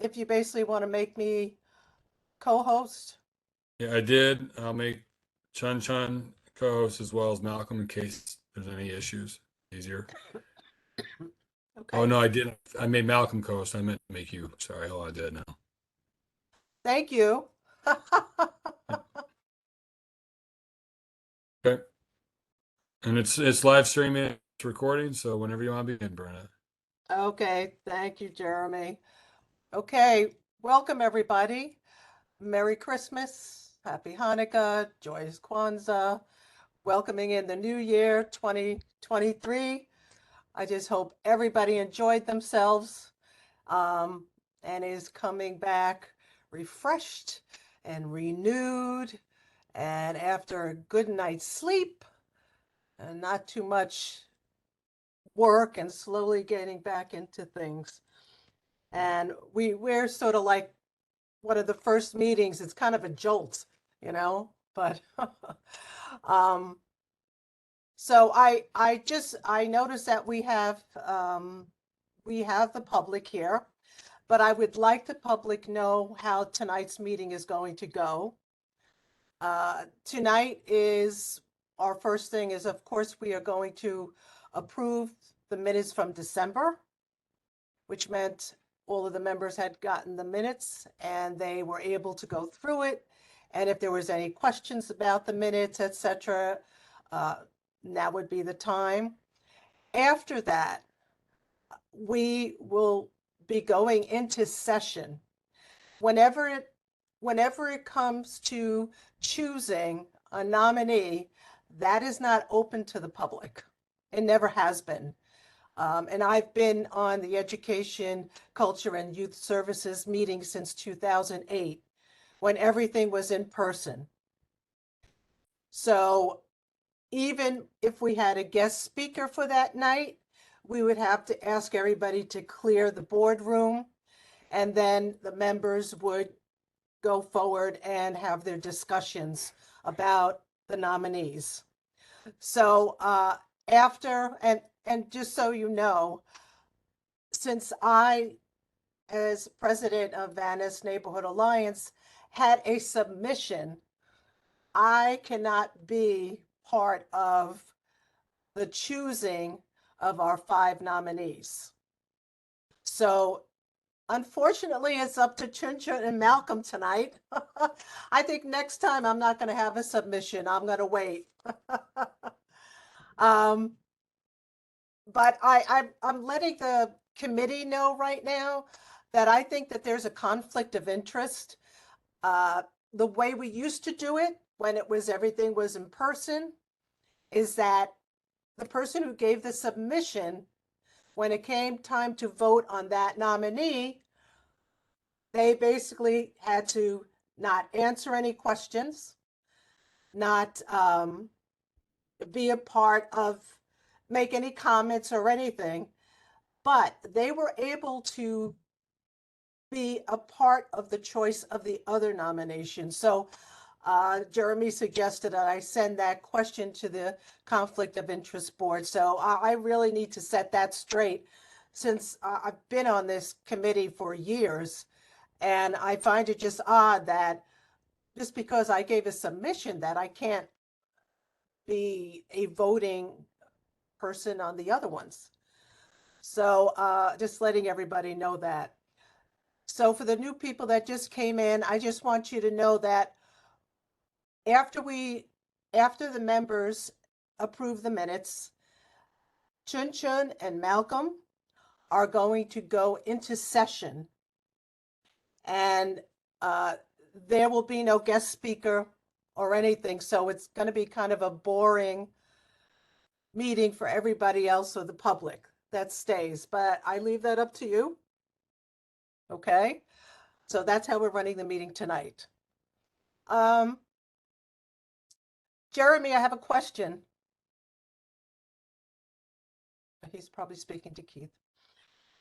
if you basically want to make me co-host. Yeah, I did. I'll make Chun Chun co-host as well as Malcolm in case there's any issues. Easier. Oh Okay, no, I didn't. I made Malcolm co-host. I meant to make you. Sorry. Oh, I did now. thank you. Okay. And it's live streaming, it's recording, so whenever you want to begin, Brenna. Okay, thank you, Jeremy. Okay, welcome everybody. Merry Christmas, Happy Hanukkah, Joyous Kwanzaa, welcoming in the new year 2023. I just hope everybody enjoyed themselves um, and is coming back refreshed and renewed and after a good night's sleep and not too much work and slowly getting back into things. And we're sort of like one of the first meetings. It's kind of a jolt, but um, so I noticed that we have the public here, but I would like the public know how tonight's meeting is going to go. Tonight is our first thing is, of course, we are going to approve the minutes from December, which meant all of the members had gotten the minutes and they were able to go through it. And if there was any questions about the minutes, etc., now would be the time. After that, we will be going into session. Whenever it comes to choosing a nominee, that is not open to the public. It never has been. And I've been on the Education, Culture, and Youth Services meeting since 2008, when everything was in person. So even if we had a guest speaker for that night, we would have to ask everybody to clear the boardroom, and then the members would go forward and have their discussions about the nominees. So after, and just so you know, since I, as president of Van Ness Neighborhood Alliance, had a submission, I cannot be part of the choosing of our 5 nominees. So unfortunately, it's up to Chincha and Malcolm tonight. I think next time I'm not going to have a submission. I'm going to wait. um, but I'm letting the committee know right now that I think that there's a conflict of interest. Uh, the way we used to do it when everything was in person is that the person who gave the submission, when it came time to vote on that nominee, they basically had to not answer any questions, not be a part of, make any comments or anything, but they were able to be a part of the choice of the other nomination. So Jeremy suggested that I send that question to the Conflict of Interest Board. So I really need to set that straight since I've been on this committee for years. And I find it just odd that just because I gave a submission that I can't be a voting person on the other ones. So just letting everybody know that. So for the new people that just came in, I just want you to know that after the members approve the minutes, Chun Chun and Malcolm are going to go into session, and there will be no guest speaker or anything. So it's going to be kind of a boring meeting for everybody else or the public that stays. But I leave that up to you. Okay. So that's how we're running the meeting tonight. Jeremy, I have a question. He's probably speaking to Keith.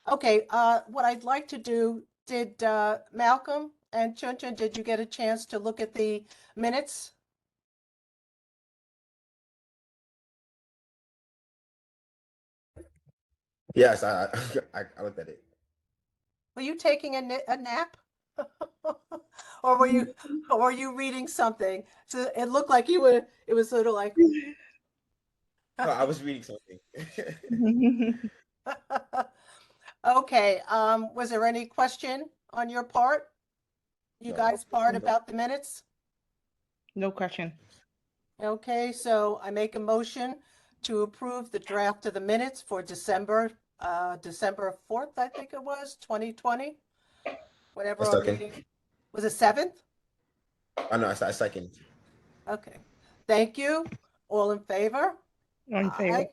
Okay, what I'd like to do, did Malcolm and Chun Chun, did you get a chance to look at the minutes? Yes, I I looked at it. Were you taking a nap? Or were you reading something? So it looked like you were, it was sort of like, No, I was reading something. okay, was there any question on your part? You No. guys' part Nope. about the minutes? No question. Okay, so I make a motion to approve the draft of the minutes for December 4th, I think it was, 2020. Whatever A our second. meeting, was it 7th? Oh no, I second. Okay, thank you. All in favor? In favor. Aye.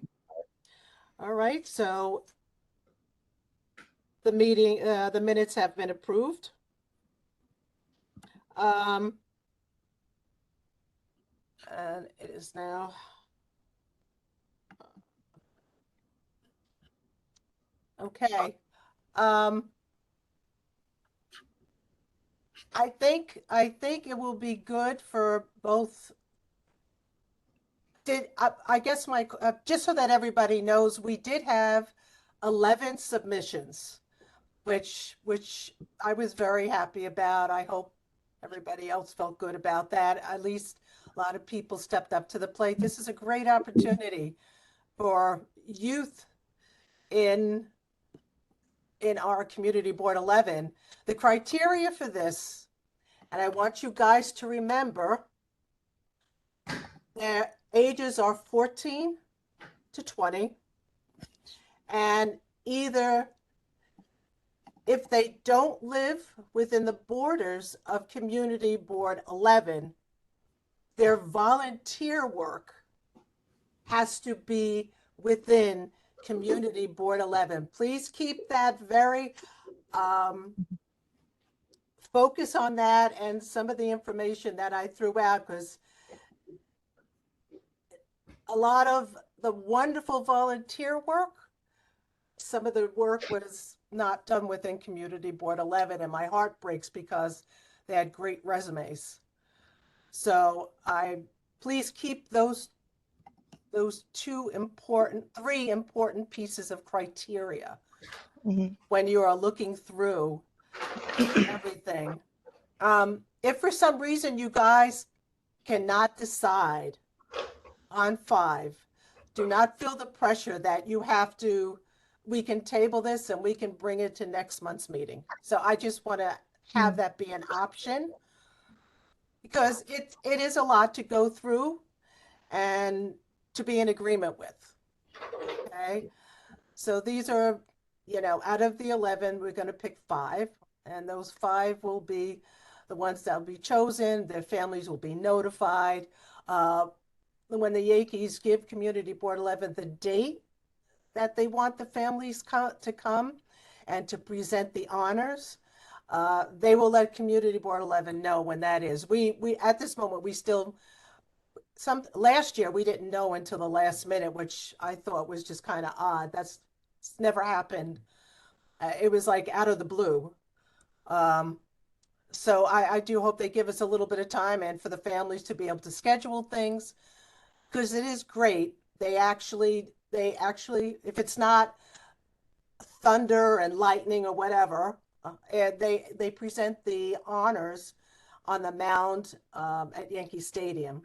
All right, so the meeting, the minutes have been approved. And it is now. Okay. I think it will be good for both. I guess just so that everybody knows, we did have 11 submissions, which I was very happy about. I hope everybody else felt good about that. At least a lot of people stepped up to the plate. This is a great opportunity for youth in our Community Board 11. The criteria for this, and I want you guys to remember, their ages are 14 to 20, and either if they don't live within the borders of Community Board 11, their volunteer work has to be within Community Board 11. Please keep that very focus on that and some of the information that I threw out, because a lot of the wonderful volunteer work, some of the work was not done within Community Board 11, and my heart breaks because they had great resumes. So please keep those three important pieces of criteria when you are looking through everything. If for some reason you guys cannot decide on 5, do not feel the pressure that you have to. We can table this and we can bring it to next month's meeting. So I just want to have that be an option, because it is a lot to go through and to be in agreement with. Okay, so these are, out of the 11, we're going to pick 5, and those 5 will be the ones that will be chosen. Their families will be notified. When the Yankees give Community Board 11 the date that they want the families to come and to present the honors, they will let Community Board 11 know when that is. We at this moment, we still, last year we didn't know until the last minute, which I thought was just kind of odd. That's never happened. It was like out of the blue. So I do hope they give us a little bit of time, and for the families to be able to schedule things, because it is great. They actually, if it's not thunder and lightning or whatever, they present the honors on the mound at Yankee Stadium.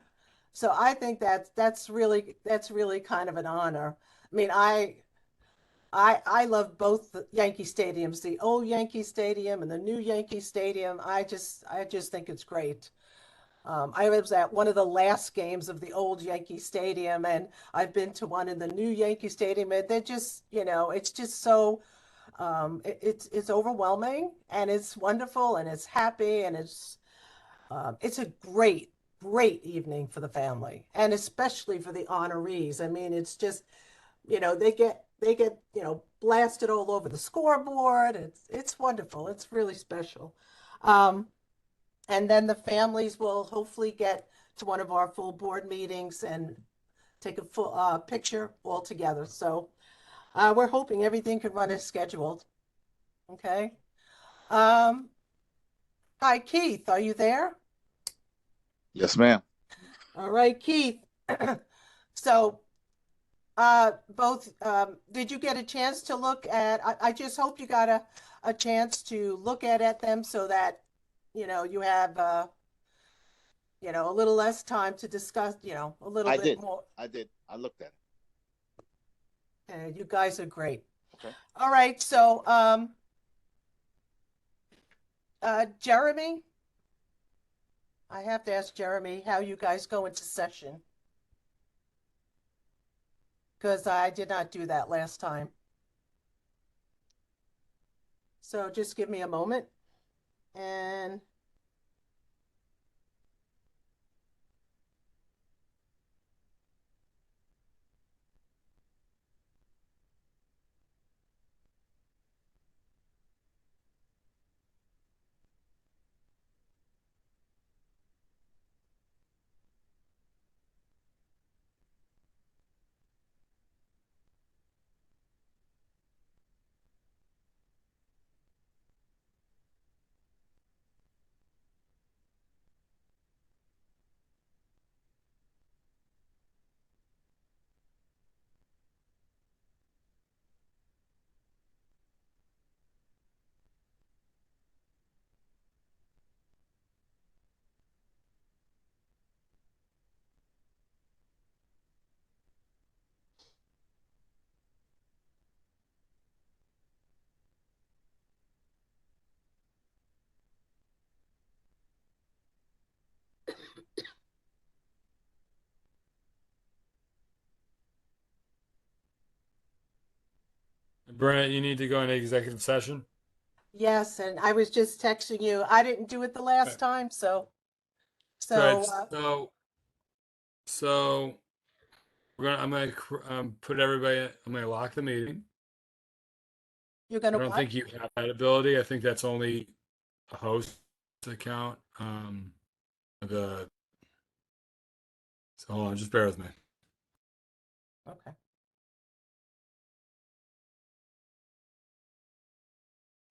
So I think that's really kind of an honor. I mean, I love both the Yankee stadiums, the old Yankee Stadium and the new Yankee Stadium. I just think it's great. I was at one of the last games of the old Yankee Stadium, and I've been to one in the new Yankee Stadium, and they're just, it's just so, it's overwhelming, and it's wonderful, and it's happy, and it's a great evening for the family, and especially for the honorees. I mean, it's just, they get blasted all over the scoreboard. It's wonderful. It's really special. And then the families will hopefully get to one of our full board meetings and take a full picture all together. So we're hoping everything can run as scheduled. Okay. Hi, Keith, are you there? Yes, ma'am. All right, Keith. So both, did you get a chance to look at, I just hope you got a chance to look at them so that, you have, a little less time to discuss, a little I bit did. more. I did. I looked at it. You guys are great. Okay. All right, so, Jeremy, I have to ask Jeremy how you guys go into session. Because I did not do that last time. So just give me a moment. And Brent, you need to go into executive session. yes, and I was just texting you. I didn't do it the last Okay. time, so Right. so So I'm gonna put everybody. I'm gonna lock the meeting. you're I gonna don't what? think you have that ability. I think that's only a host account. The so hold on, just bear with me. Okay.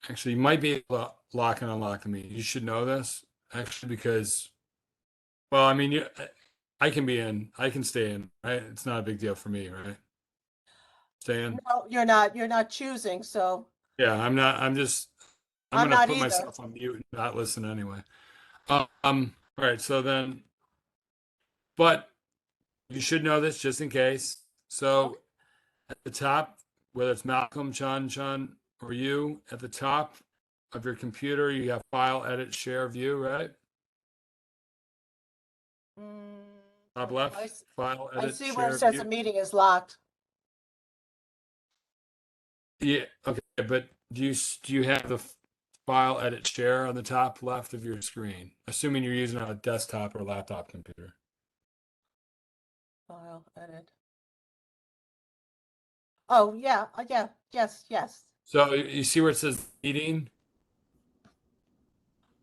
Actually, you might be able to lock and unlock the meeting. You should know this actually because, well, I mean, I can be in. I can stay in. Right? It's not a big deal for me, right? Stay in. No, you're not. You're not choosing. So Yeah, I'm not. I'm just. I'm I'm gonna not put either. myself on mute and not listen anyway. All right. So then, but you should know this just in case. So at the top, whether it's Malcolm, Chun, or you, at the top of your computer, you have file, edit, share, view, right? Mm, Top I, left, file, I edit, see where it share, says the view. meeting is locked. Yeah. Okay. But do you have the file, edit, share on the top left of your screen? Assuming you're using a desktop or laptop computer. File, edit. Oh, yeah, yeah, yes. So you see where it says meeting?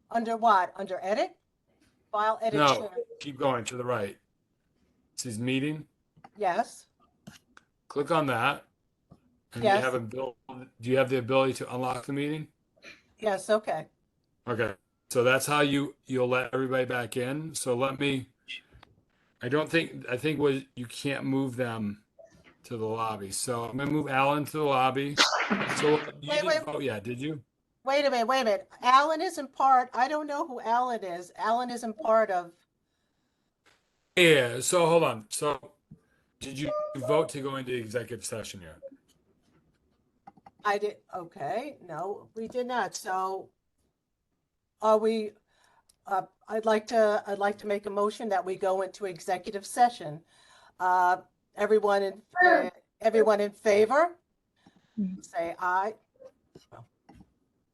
Under what? Under edit? File, edit, No, share. keep going to the right. It says meeting. Yes, Click on that. And yes, do you have the ability to unlock the meeting? yes, okay. Okay. So that's how you'll let everybody back in. So I think you can't move them to the lobby. So I'm gonna move Alan to the lobby. So you Wait, didn't vote yet, did you? wait a minute. Alan isn't part, I don't know who Alan is. Alan isn't part of, Yeah. So hold on. So did you vote to go into executive session yet? I did, okay, no, we did not. So are we, I'd like to make a motion that we go into executive session. Uh, everyone everyone in favor? Say aye.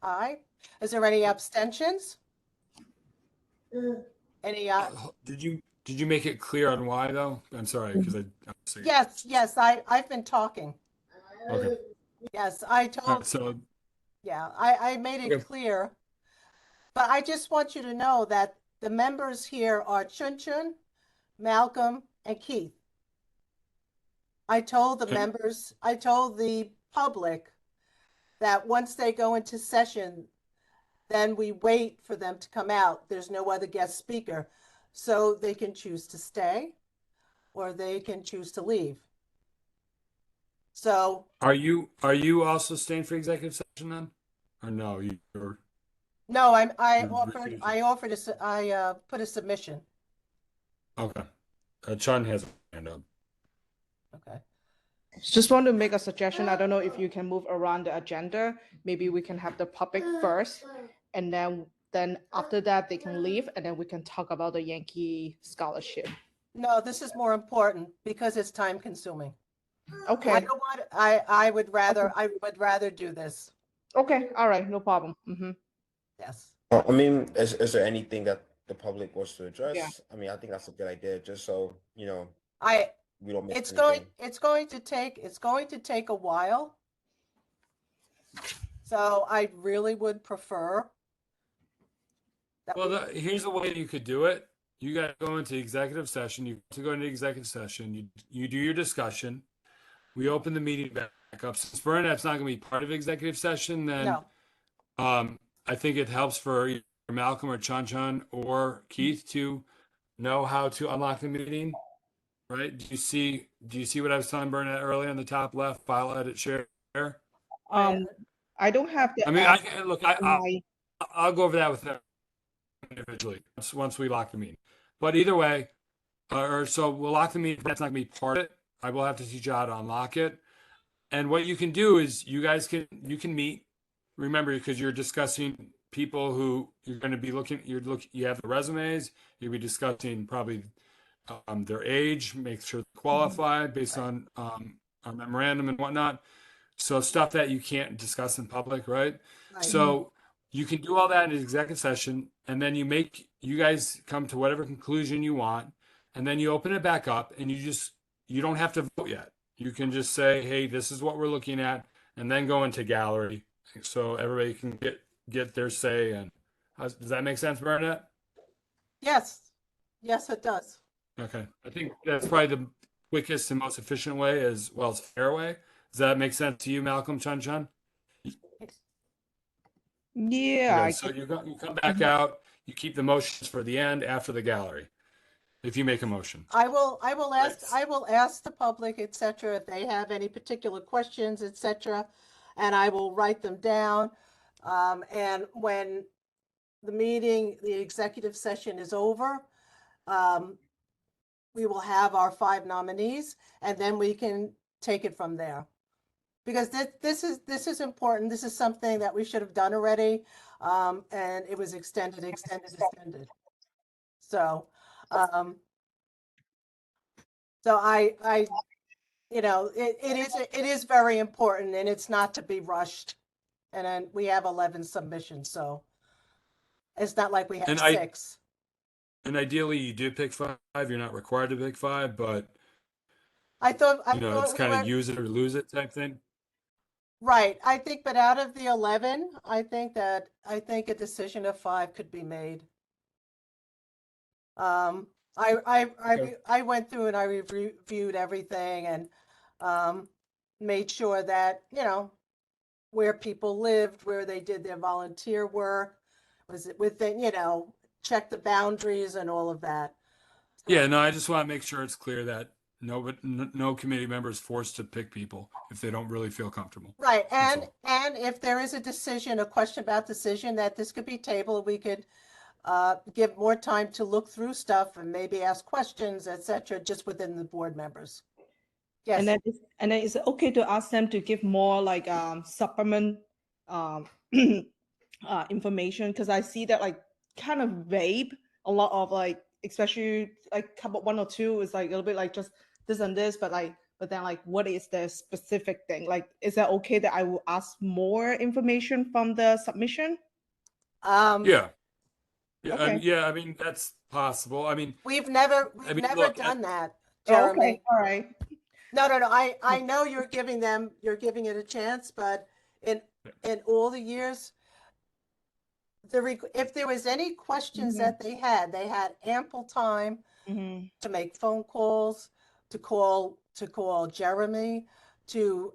Aye. Is there any abstentions? Any, Did you make it clear on why though? I'm sorry because I'm sick. yes, I've been talking. Okay. Yes, I All told, right, so yeah, I made it Okay. clear. But I just want you to know that the members here are Chun Chun, Malcolm, and Keith. I told the Okay. members, I told the public that once they go into session, then we wait for them to come out. There's no other guest speaker. So they can choose to stay or they can choose to leave. So, Are you also staying for executive session then? Or no, you're no, I You're offered, refusing. I offered I put a submission. okay. Chun has a hand up. Okay. Just want to make a suggestion. I don't know if you can move around the agenda. Maybe we can have the public first, and then after that they can leave, and then we can talk about the Yankee scholarship. No, this is more important because it's time consuming. I Okay. don't want, I would rather do this. Okay. All right. No problem. Yes. I mean, is there anything that the public wants to address? Yeah. I mean, I think that's a good idea, just so, you know, I, we don't miss it's anything. going to take a while. So I really would prefer that Well, we, here's a way you could do it. You got to go into executive session. You have to go into executive session. You do your discussion. We open the meeting back up. Since Bernadette's not going to be part of executive session, then no, I think it helps for either Malcolm or Chun or Keith to know how to unlock the meeting. Right? Do you see what I was telling Bernadette earlier on the top left? File, edit, share. I don't have the I mean, app look. in my. I'll go over that with them individually once we lock the meeting. But either way, or so we'll lock the meeting. That's not going to be part of it. I will have to teach you how to unlock it. And what you can do is you can meet. Remember, because you're discussing people who you're going to be looking. You have the resumes. You'll be discussing probably their age, make sure they're qualified based on our memorandum and whatnot. So stuff that you can't discuss in public, right? right. So you can do all that in an executive session, and then you guys come to whatever conclusion you want, and then you open it back up, and you don't have to vote yet. You can just say, hey, this is what we're looking at, and then go into gallery so everybody can get their say. And does that make sense, Bernadette? Yes, yes, it does. Okay, I think that's probably the quickest and most efficient way, as well as fair way. Does that make sense to you, Malcolm Chun? Yeah. Okay, so you come back out. You keep the motions for the end after the gallery, if you make a motion. I will ask the public, et cetera, if they have any particular questions, et cetera, and I will write them down. And when the executive session is over, we will have our 5 nominees, and then we can take it from there. Because this is important. This is something that we should have done already, and it was extended. So, so I, it is very important, and it's not to be rushed. And then we have 11 submissions, so it's not like we have And 6. And ideally, you do pick 5. You're not required to pick 5, but I thought it's we kind of were use it or lose it type thing. right. I think, but out of the 11, I think a decision of 5 could be made. I went through and I reviewed everything and made sure that, where people lived, where they did their volunteer work, was it within, check the boundaries and all of that. Yeah, no, I just want to make sure it's clear that no committee member is forced to pick people if they don't really feel comfortable. Right, That's and if there is a question about decision, that this could be tabled, we could give more time to look through stuff and maybe ask questions, et cetera, just within the board members. Yes. And then is it okay to ask them to give more like supplement information? Because I see that like kind of vague, a lot of like, especially like couple 1 or 2 is like a little bit like just this and this, but then like what is the specific thing? Like, is that okay that I will ask more information from the submission? Yeah. Yeah, Okay. yeah, I mean, that's possible. I mean, We've never look, done that, Oh, Jeremy. okay, all right. No. I know you're giving it a chance, but in all the years, if there was any questions that they had ample time Mhm. to make phone calls, to call Jeremy, to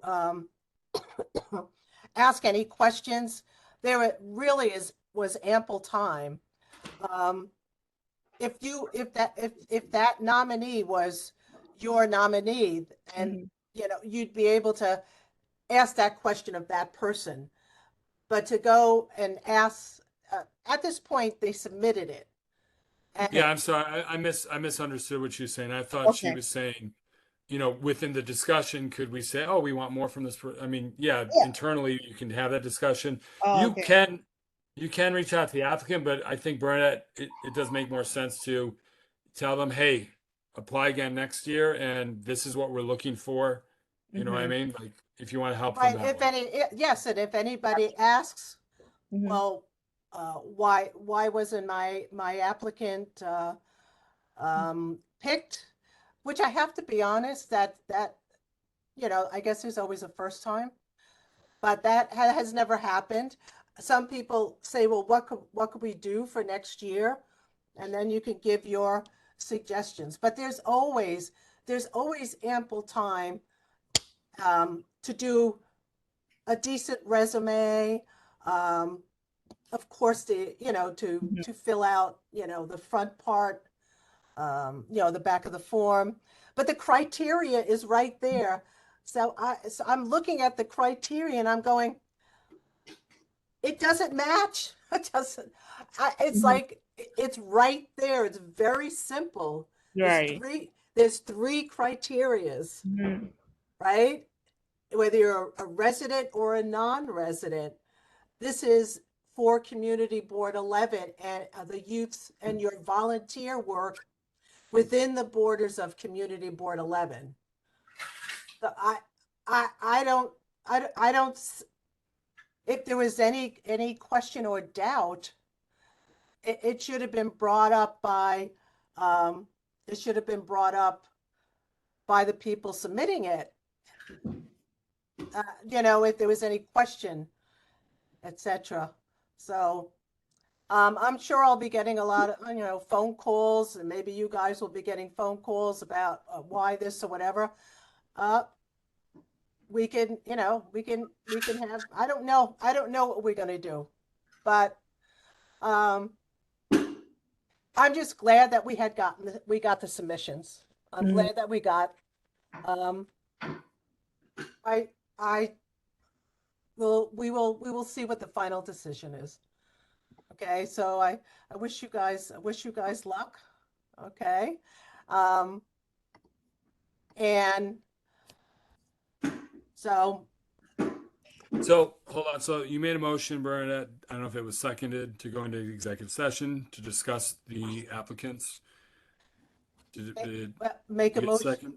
ask any questions. There really was ample time. If that nominee was your nominee, and you'd be able to ask that question of that person. But to go and ask, at this point, they submitted it. And Yeah, I'm sorry. I misunderstood what she was saying. I thought she Okay. was saying, within the discussion, could we say, oh, we want more from this? I mean, yeah, Yeah. internally you can have that discussion. Oh, You okay. can reach out to the applicant, but I think Bernadette, it does make more sense to tell them, hey, apply again next year, and this is what we're looking for. You know what I Mhm. mean? Like, if you want to help them right, that way. yes, and if anybody asks, Mhm. well, why wasn't my applicant picked? Which I have to be honest, that I guess there's always a first time, but that has never happened. Some people say, well, what could we do for next year? And then you can give your suggestions. But there's always ample time to do a decent resume. Of course, to Mhm. fill out the front part, the back of the form. But the criteria is right there. So I'm looking at the criteria and I'm going, it doesn't match. It doesn't. It's Mhm. like it's right there. It's very simple. Right. There's three criterias, Mhm. right? Whether you're a resident or a non-resident. This is for Community Board 11 and the youths and your volunteer work within the borders of Community Board 11. So I don't, if there was any question or doubt, it should have been brought up by, it should have been brought up by the people submitting it. If there was any question, etc. So, I'm sure I'll be getting a lot of, phone calls, and maybe you guys will be getting phone calls about why this or whatever. Uh, we can, we can have, I don't know what we're gonna do, but um, I'm just glad that we got the submissions. I'm Mhm. glad that we got, um, I we will see what the final decision is. Okay, so I wish you guys luck. Okay. Um, and so So hold on. So you made a motion, Bernadette. I don't know if it was seconded to go into executive session to discuss the applicants. Did make a you get a motion, second?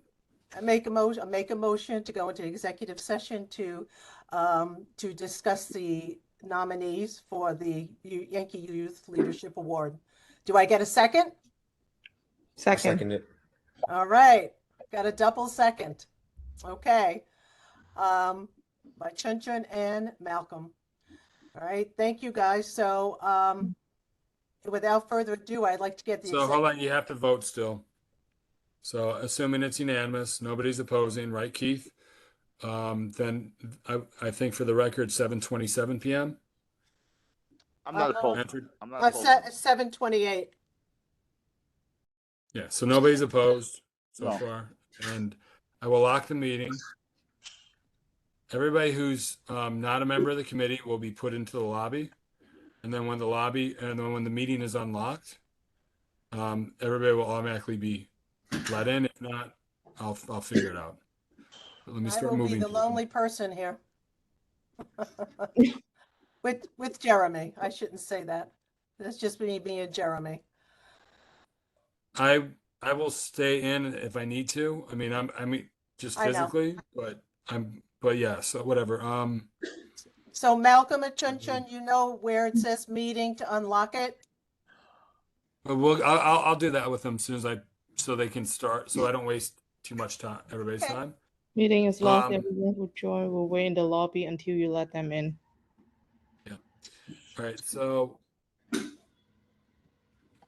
make a motion to go into executive session to discuss the nominees for the Yankee Youth Leadership Award. Do I get a second? I Second. second it. All right, got a double second. Okay. By Chun Chun and Malcolm. All right, thank you guys. So without further ado, I'd like to get the So hold on. You have to vote still. So assuming it's unanimous, nobody's opposing, right, Keith? Then I think for the record, 7:27 p.m. I'm not opposed. Entered. I'm not opposed. 7:28. Yeah. So nobody's opposed so No. far, and I will lock the meeting. Everybody who's not a member of the committee will be put into the lobby, and then when the meeting is unlocked, everybody will automatically be let in. If not, I'll figure it out. But let me I start will be moving the people. lonely person here. With Jeremy. I shouldn't say that. That's just me being Jeremy. I will stay in if I need to. I mean, just I know. physically, but yeah. So whatever. So Malcolm and Chun Chun, you know where it says meeting to unlock it? But I'll do that with them as soon as so they can start. So I don't waste too much time, everybody's Okay. time. Meeting is locked. Um, Everyone who join will wait in the lobby until you let them in. All right. So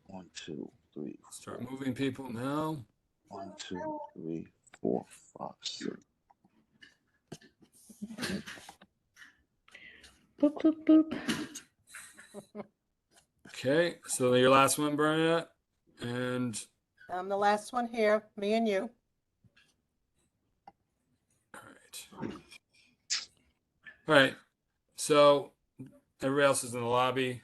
1, 2, 3, start moving people now. 1, 2, 3, 4, 5, 6. Boop boop boop. Okay. So your last one, Bernadette, and I'm the last one here, me and you. All right. So everybody else is in the lobby.